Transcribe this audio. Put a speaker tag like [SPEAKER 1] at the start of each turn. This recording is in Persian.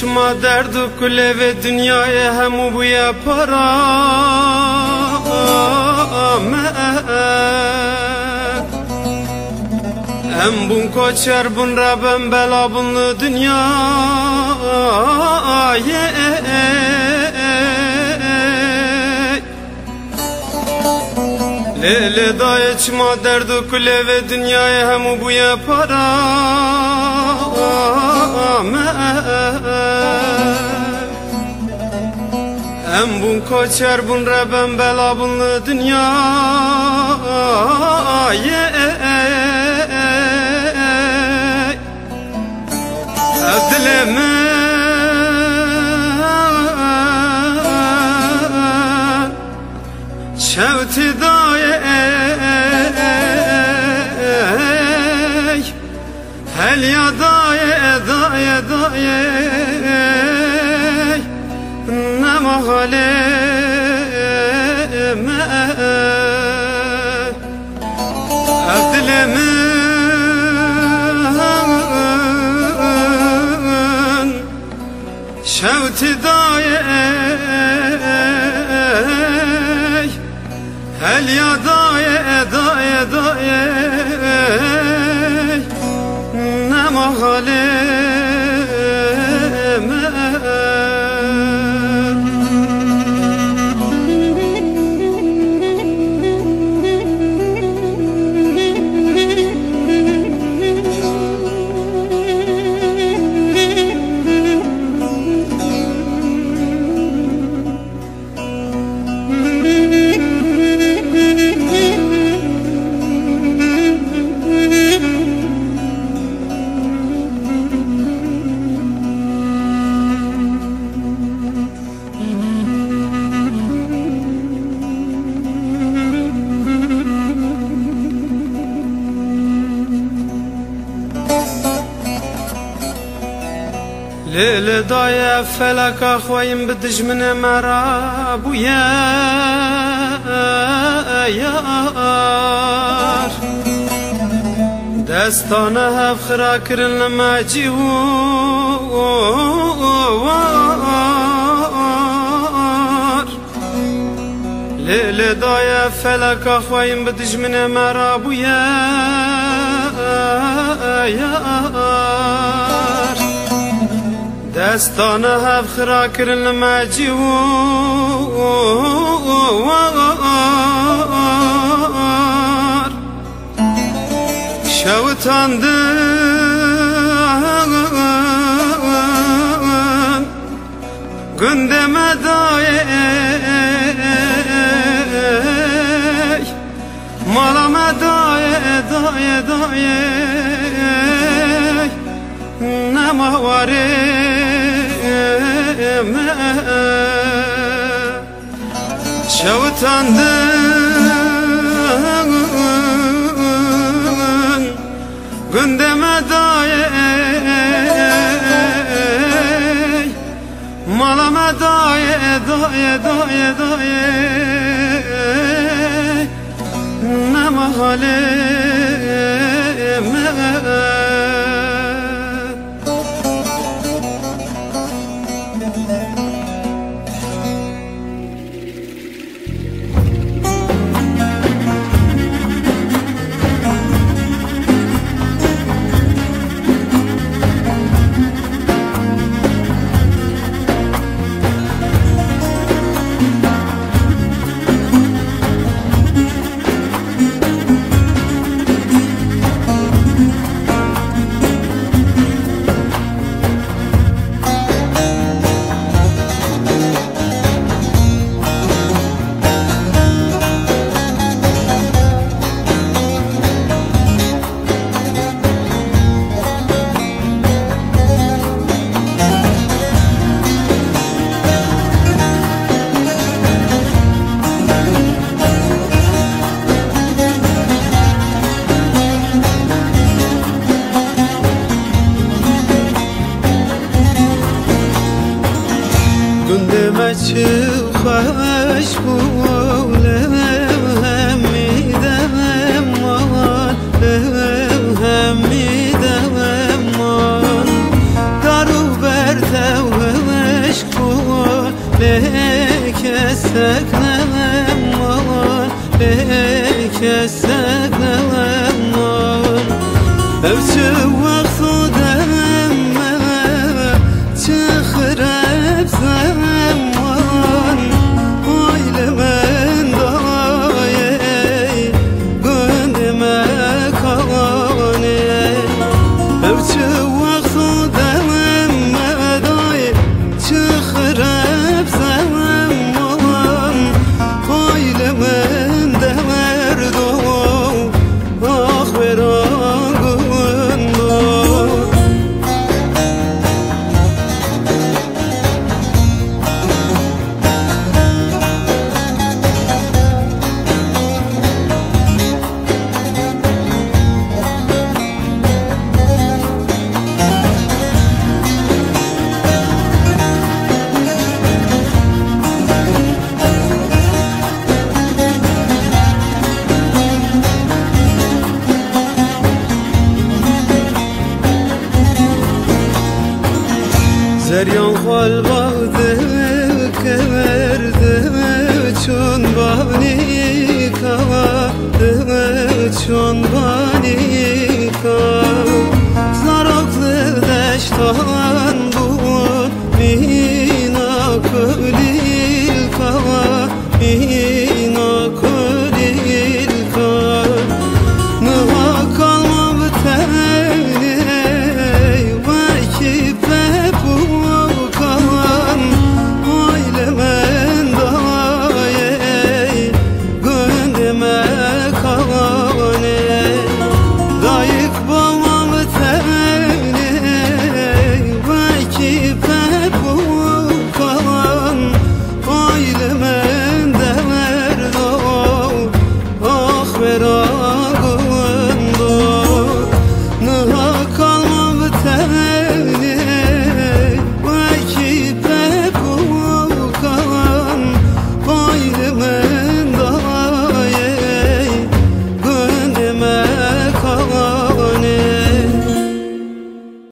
[SPEAKER 1] چما درد و کله و دنیای همو بویا پرا ام بون کوچر بون ربم بلا بون دنیا لیل دای چما درد و کله و دنیای همو بویا پرا ام بون کوچر بون ربم بلا بون دنیا دلم شوتی دای هل یا دای دای دای نما حاله دلم شوتی دای هل یا دای دای دای نما حاله لیل دای فلک خویم بدجمن مرا بویا یار دستانه هف خرا کرن لما جیوار لیل دای فلک خویم بدجمن مرا بویا یار دستانه هف خرا کرن لما جیوار شوتاندن گندم دای مالم دای دای دای نمواره شوتاندن گندم دای مالم دای دای دای دای نمحاله خوش بولم همی دم مان همی دم مان دارو بر سكنمان لك سكنمان أوتي وقت دم تخرب زمان ويل من داي قند مكاني أوتي وقت دم داي تخرب زمان ويل من دمر دو آخران زريان خال